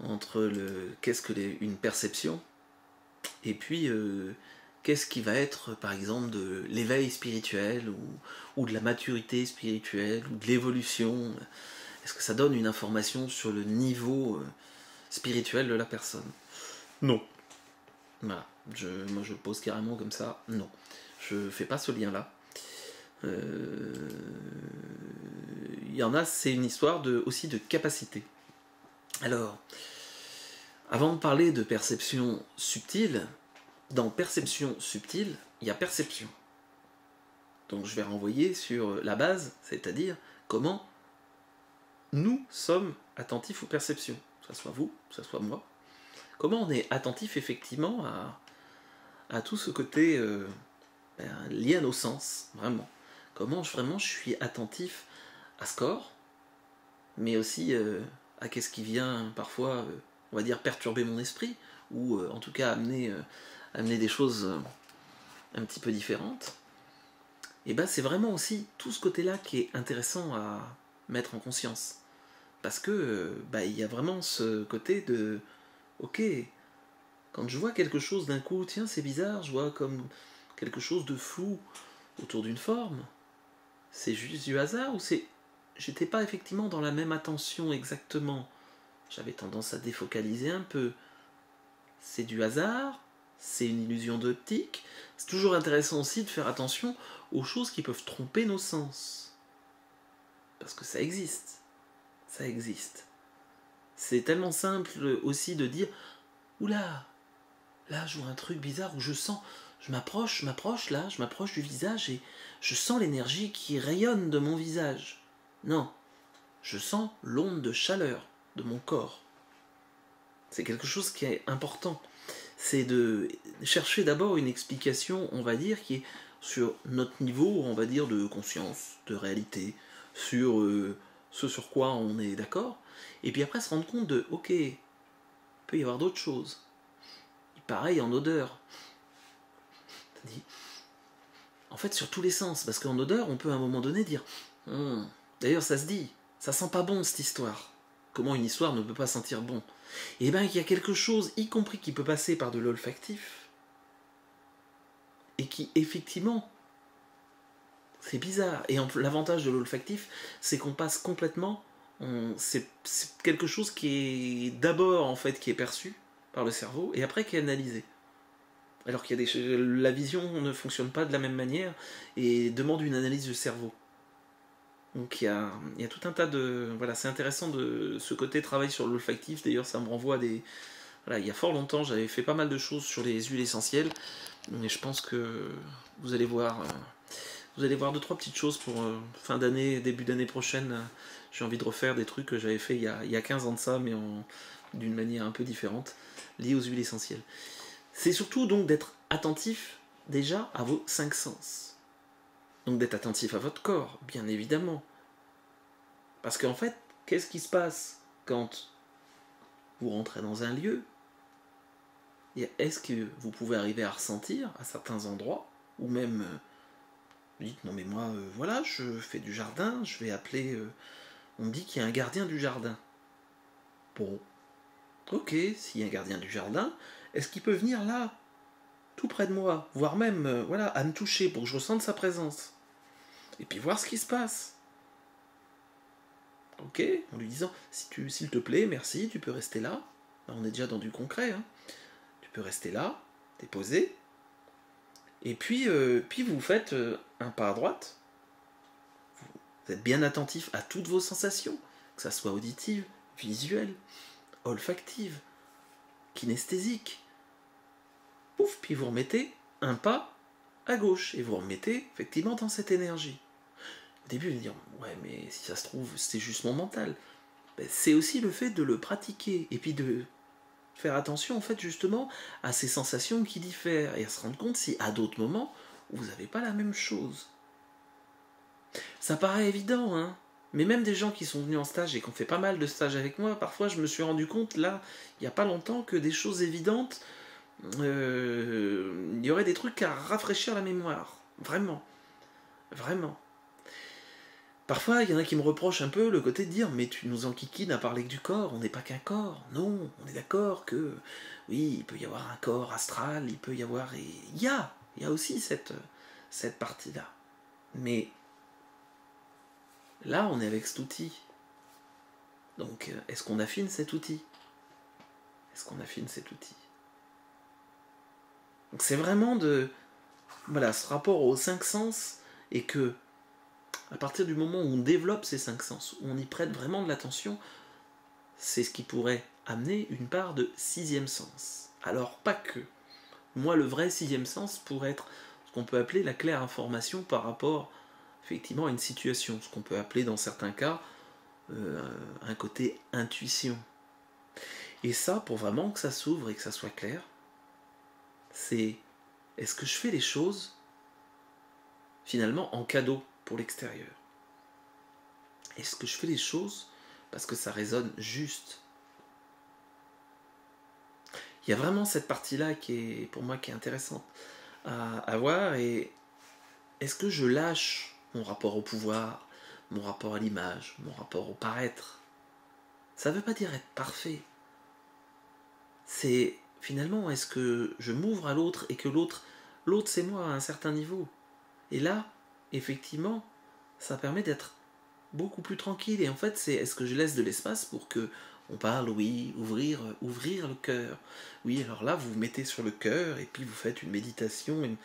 Entre qu'est-ce que une perception et puis qu'est-ce qui va être par exemple de l'éveil spirituel ou de la maturité spirituelle ou de l'évolution. Est-ce que ça donne une information sur le niveau spirituel de la personne? Non. Voilà, moi je pose carrément comme ça, non. Je fais pas ce lien-là. Il y en a, c'est une histoire aussi de capacité. Alors, avant de parler de perception subtile, dans perception subtile, il y a perception. Donc je vais renvoyer sur la base, c'est-à-dire comment nous sommes attentifs aux perceptions. Que ce soit vous, que ce soit moi. Comment on est attentif effectivement à tout ce côté lié à nos sens, vraiment. Comment vraiment je suis attentif à ce corps, mais aussi à qu'est-ce qui vient parfois, on va dire, perturber mon esprit, ou en tout cas amener des choses un petit peu différentes. Et ben c'est vraiment aussi tout ce côté-là qui est intéressant à mettre en conscience. Parce que il y a vraiment ce côté de ok, quand je vois quelque chose d'un coup, tiens c'est bizarre, je vois comme quelque chose de flou autour d'une forme, c'est juste du hasard ou c'est... J'étais pas effectivement dans la même attention exactement. J'avais tendance à défocaliser un peu. C'est du hasard, c'est une illusion d'optique. C'est toujours intéressant aussi de faire attention aux choses qui peuvent tromper nos sens. Parce que ça existe. Ça existe. C'est tellement simple aussi de dire oula, là je vois un truc bizarre où je sens, je m'approche du visage et je sens l'énergie qui rayonne de mon visage. Non, je sens l'onde de chaleur de mon corps. C'est quelque chose qui est important. C'est de chercher d'abord une explication, on va dire, qui est sur notre niveau, on va dire, de conscience, de réalité, sur ce sur quoi on est d'accord, et puis après se rendre compte de, ok, il peut y avoir d'autres choses. Pareil en odeur. En fait, sur tous les sens, parce qu'en odeur, on peut à un moment donné dire d'ailleurs, ça se dit, ça sent pas bon cette histoire. Comment une histoire ne peut pas sentir bon? Et bien, il y a quelque chose, y compris qui peut passer par de l'olfactif, et qui, effectivement, c'est bizarre. Et l'avantage de l'olfactif, c'est qu'on passe complètement... C'est quelque chose qui est d'abord, en fait, qui est perçu par le cerveau, et après qui est analysé. Alors qu'il y a la vision ne fonctionne pas de la même manière, et demande une analyse du cerveau. Donc il y a tout un tas de... Voilà, c'est intéressant de ce côté travail sur l'olfactif. D'ailleurs, ça me renvoie à des... Voilà, il y a fort longtemps, j'avais fait pas mal de choses sur les huiles essentielles. Mais je pense que vous allez voir... Vous allez voir 2-3 petites choses pour fin d'année, début d'année prochaine. J'ai envie de refaire des trucs que j'avais fait il y a 15 ans de ça, mais d'une manière un peu différente, liée aux huiles essentielles. C'est surtout donc d'être attentif déjà à vos 5 sens. Donc d'être attentif à votre corps, bien évidemment. Parce qu'en fait, qu'est-ce qui se passe quand vous rentrez dans un lieu? Est-ce que vous pouvez arriver à ressentir à certains endroits, ou même vous dites non mais moi voilà, je fais du jardin, je vais appeler, on me dit qu'il y a un gardien du jardin. Bon, ok, s'il y a un gardien du jardin, est-ce qu'il peut venir là, tout près de moi, voire même voilà, à me toucher pour que je ressente sa présence, et puis voir ce qui se passe. Ok, en lui disant, s'il te plaît, merci, tu peux rester là. Là, on est déjà dans du concret, hein. Tu peux rester là, t'es posé, et puis vous faites un pas à droite. Vous êtes bien attentif à toutes vos sensations, que ça soit auditive, visuelle, olfactive, kinesthésique. Pouf, puis vous remettez un pas à gauche, et vous remettez effectivement dans cette énergie. Au début, vous allez dire, ouais, mais si ça se trouve, c'est juste mon mental. Ben, c'est aussi le fait de le pratiquer, et puis de faire attention, en fait, justement, à ces sensations qui diffèrent, et à se rendre compte si, à d'autres moments, vous n'avez pas la même chose. Ça paraît évident, hein, mais même des gens qui sont venus en stage et qui ont fait pas mal de stages avec moi, parfois je me suis rendu compte, là, il n'y a pas longtemps, que des choses évidentes, il y aurait des trucs à rafraîchir la mémoire. Vraiment. Vraiment. Parfois, il y en a qui me reprochent un peu le côté de dire mais tu nous enquiquines à parler que du corps, on n'est pas qu'un corps. Non, on est d'accord que oui, il peut y avoir un corps astral, il peut y avoir... il y a aussi cette partie-là. Mais là, on est avec cet outil. Donc, est-ce qu'on affine cet outil? Est-ce qu'on affine cet outil? Donc c'est vraiment voilà, ce rapport aux cinq sens, et que à partir du moment où on développe ces cinq sens, où on y prête vraiment de l'attention, c'est ce qui pourrait amener une part de sixième sens. Alors pas que. Moi, le vrai sixième sens pourrait être ce qu'on peut appeler la claire information par rapport effectivement à une situation, ce qu'on peut appeler dans certains cas un côté intuition. Et ça, pour vraiment que ça s'ouvre et que ça soit clair, c'est est-ce que je fais les choses finalement en cadeau pour l'extérieur? Est-ce que je fais les choses parce que ça résonne juste? Il y a vraiment cette partie-là qui est pour moi qui est intéressante à voir. Et est-ce que je lâche mon rapport au pouvoir, mon rapport à l'image, mon rapport au paraître? Ça ne veut pas dire être parfait. C'est finalement, est-ce que je m'ouvre à l'autre et que l'autre c'est moi à un certain niveau? Et là, effectivement, ça permet d'être beaucoup plus tranquille. Et en fait, c'est est-ce que je laisse de l'espace pour que on parle, oui, ouvrir le cœur. Oui, alors là, vous vous mettez sur le cœur et puis vous faites une méditation.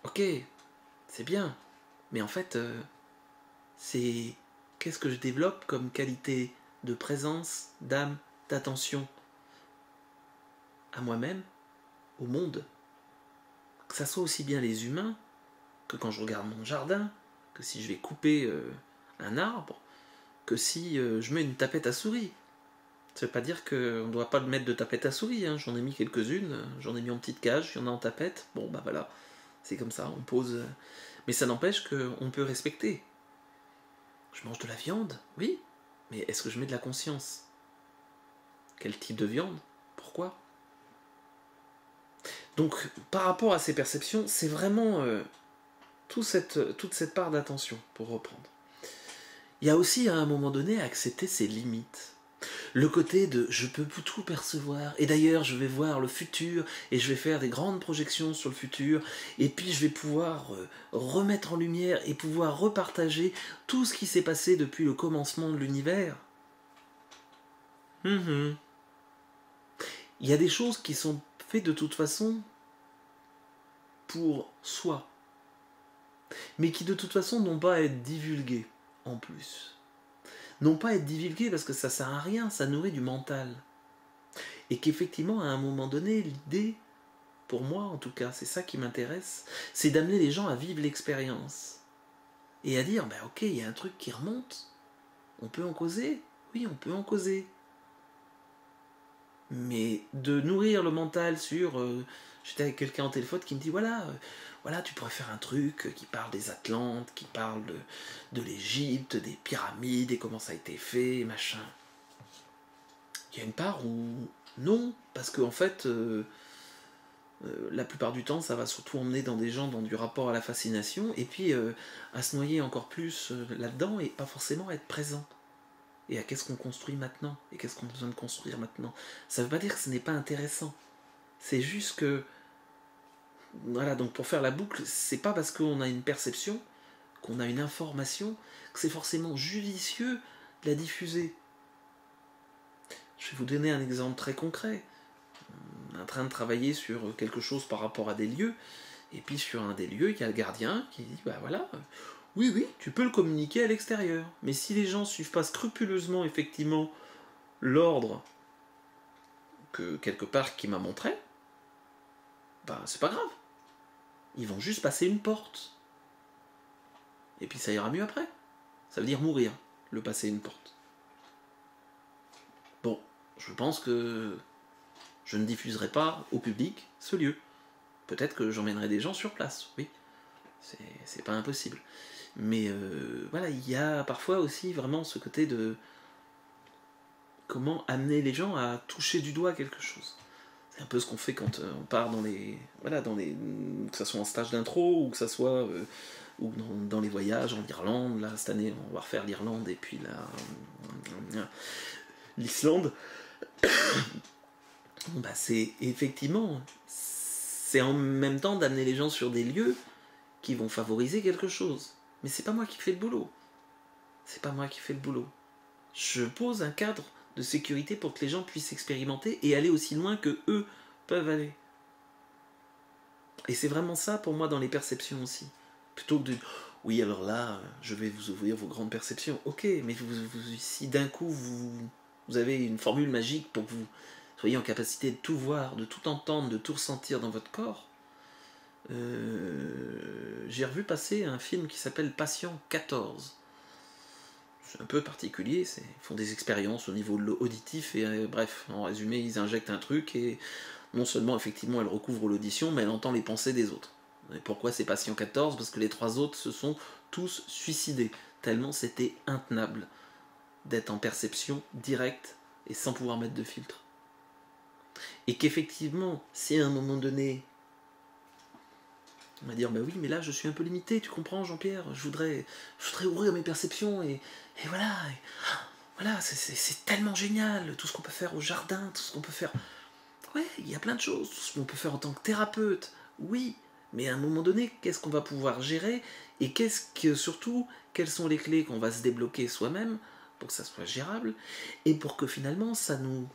Ok, c'est bien. Mais en fait, c'est qu'est-ce que je développe comme qualité de présence, d'âme, d'attention à moi-même, au monde. Que ça soit aussi bien les humains que quand je regarde mon jardin, que si je vais couper un arbre, que si je mets une tapette à souris. Ça veut pas dire qu'on ne doit pas mettre de tapette à souris, hein. J'en ai mis quelques-unes, j'en ai mis en petite cage, il y en a en tapette, bon bah voilà, c'est comme ça, on pose. Mais ça n'empêche qu'on peut respecter. Je mange de la viande, oui, mais est-ce que je mets de la conscience? Quel type de viande? Pourquoi? Donc par rapport à ces perceptions, c'est vraiment toute cette part d'attention, pour reprendre. Il y a aussi à un moment donné à accepter ses limites. Le côté de je peux tout percevoir, et d'ailleurs je vais voir le futur, et je vais faire des grandes projections sur le futur, et puis je vais pouvoir remettre en lumière et pouvoir repartager tout ce qui s'est passé depuis le commencement de l'univers. Il y a des choses qui sont faites de toute façon pour soi, mais qui de toute façon n'ont pas à être divulguées en plus. Non pas être divulguées parce que ça sert à rien, ça nourrit du mental. Et qu'effectivement, à un moment donné, l'idée, pour moi en tout cas, c'est ça qui m'intéresse, c'est d'amener les gens à vivre l'expérience. Et à dire, ok, il y a un truc qui remonte, on peut en causer? Oui, on peut en causer. Mais de nourrir le mental sur... j'étais avec quelqu'un au téléphone qui me dit, voilà, tu pourrais faire un truc qui parle des Atlantes, qui parle de l'Égypte, des pyramides, et comment ça a été fait, machin. Il y a une part où non, parce qu'en fait, la plupart du temps, ça va surtout emmener dans des gens dans du rapport à la fascination, et puis à se noyer encore plus là-dedans, et pas forcément être présent. Et à qu'est-ce qu'on construit maintenant, et qu'est-ce qu'on a besoin de construire maintenant. Ça veut pas dire que ce n'est pas intéressant. C'est juste que, voilà, donc pour faire la boucle, c'est pas parce qu'on a une perception, qu'on a une information, que c'est forcément judicieux de la diffuser. Je vais vous donner un exemple très concret. On est en train de travailler sur quelque chose par rapport à des lieux, et puis sur un des lieux, il y a le gardien qui dit, voilà, oui, tu peux le communiquer à l'extérieur, mais si les gens ne suivent pas scrupuleusement, effectivement, l'ordre que quelque part qui m'a montré, c'est pas grave. Ils vont juste passer une porte. Et puis ça ira mieux après. Ça veut dire mourir, le passer une porte. Bon, je pense que je ne diffuserai pas au public ce lieu. Peut-être que j'emmènerai des gens sur place, oui. C'est pas impossible. Mais voilà, il y a parfois aussi vraiment ce côté de comment amener les gens à toucher du doigt quelque chose. C'est un peu ce qu'on fait quand on part dans les... Voilà, que ça soit en stage d'intro, ou que ça soit ou dans les voyages en Irlande. Là, cette année, on va refaire l'Irlande et puis l'Islande. Bah, c'est effectivement... C'est en même temps d'amener les gens sur des lieux qui vont favoriser quelque chose. Mais c'est pas moi qui fais le boulot. C'est pas moi qui fais le boulot. Je pose un cadre de sécurité pour que les gens puissent expérimenter et aller aussi loin que eux peuvent aller. Et c'est vraiment ça pour moi dans les perceptions aussi. Plutôt que de... Oui, alors là, je vais vous ouvrir vos grandes perceptions. Ok, mais si d'un coup vous avez une formule magique pour que vous soyez en capacité de tout voir, de tout entendre, de tout ressentir dans votre corps, j'ai revu passer un film qui s'appelle Patient 14. C'est un peu particulier, ils font des expériences au niveau auditif et bref, en résumé, ils injectent un truc et non seulement effectivement elle recouvre l'audition, mais elle entend les pensées des autres. Et pourquoi c'est Patient 14 ? Parce que les 3 autres se sont tous suicidés, tellement c'était intenable d'être en perception directe et sans pouvoir mettre de filtre. Et qu'effectivement, si à un moment donné, on va dire, bah oui, mais là je suis un peu limité, tu comprends Jean-Pierre, je voudrais ouvrir mes perceptions et voilà, voilà, c'est tellement génial, tout ce qu'on peut faire au jardin, tout ce qu'on peut faire. Ouais, il y a plein de choses, tout ce qu'on peut faire en tant que thérapeute, oui, mais à un moment donné, qu'est-ce qu'on va pouvoir gérer et surtout, quelles sont les clés qu'on va se débloquer soi-même pour que ça soit gérable et pour que finalement ça nous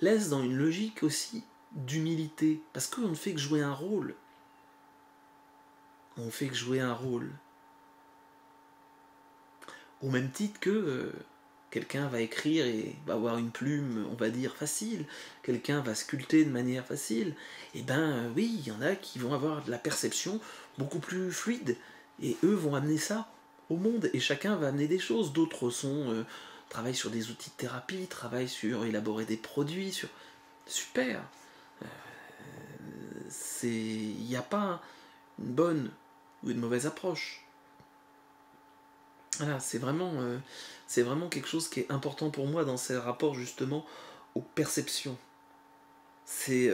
laisse dans une logique aussi d'humilité, parce qu'on ne fait que jouer un rôle. On fait que jouer un rôle. Au même titre que quelqu'un va écrire et va avoir une plume, on va dire, facile. Quelqu'un va sculpter de manière facile. Et ben oui, il y en a qui vont avoir de la perception beaucoup plus fluide. Et eux vont amener ça au monde. Et chacun va amener des choses. D'autres travaillent sur des outils de thérapie, travaillent sur élaborer des produits. Super. Il n'y a pas une bonne ou une mauvaise approche. Voilà, c'est vraiment quelque chose qui est important pour moi dans ces rapports justement aux perceptions. C'est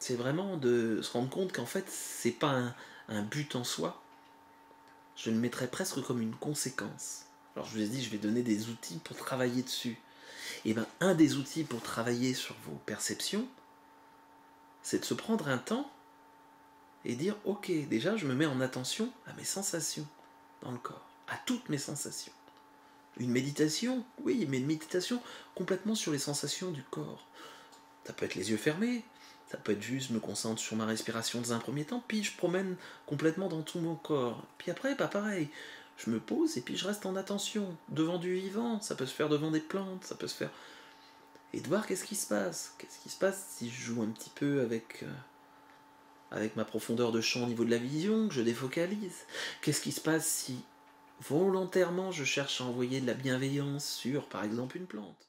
vraiment de se rendre compte qu'en fait, c'est pas un but en soi. Je le mettrais presque comme une conséquence. Alors je vous ai dit, je vais donner des outils pour travailler dessus. Et bien, un des outils pour travailler sur vos perceptions, c'est de se prendre un temps et dire, ok, déjà, je me mets en attention à mes sensations dans le corps, à toutes mes sensations. Une méditation, oui, mais une méditation complètement sur les sensations du corps. Ça peut être les yeux fermés, ça peut être juste me concentrer sur ma respiration dans un premier temps, puis je promène complètement dans tout mon corps. Puis après, pas pareil, je me pose et puis je reste en attention, devant du vivant, ça peut se faire devant des plantes, ça peut se faire... Et de voir qu'est-ce qui se passe. Qu'est-ce qui se passe si je joue un petit peu avec ma profondeur de champ au niveau de la vision, que je défocalise. Qu'est-ce qui se passe si volontairement je cherche à envoyer de la bienveillance sur, par exemple, une plante.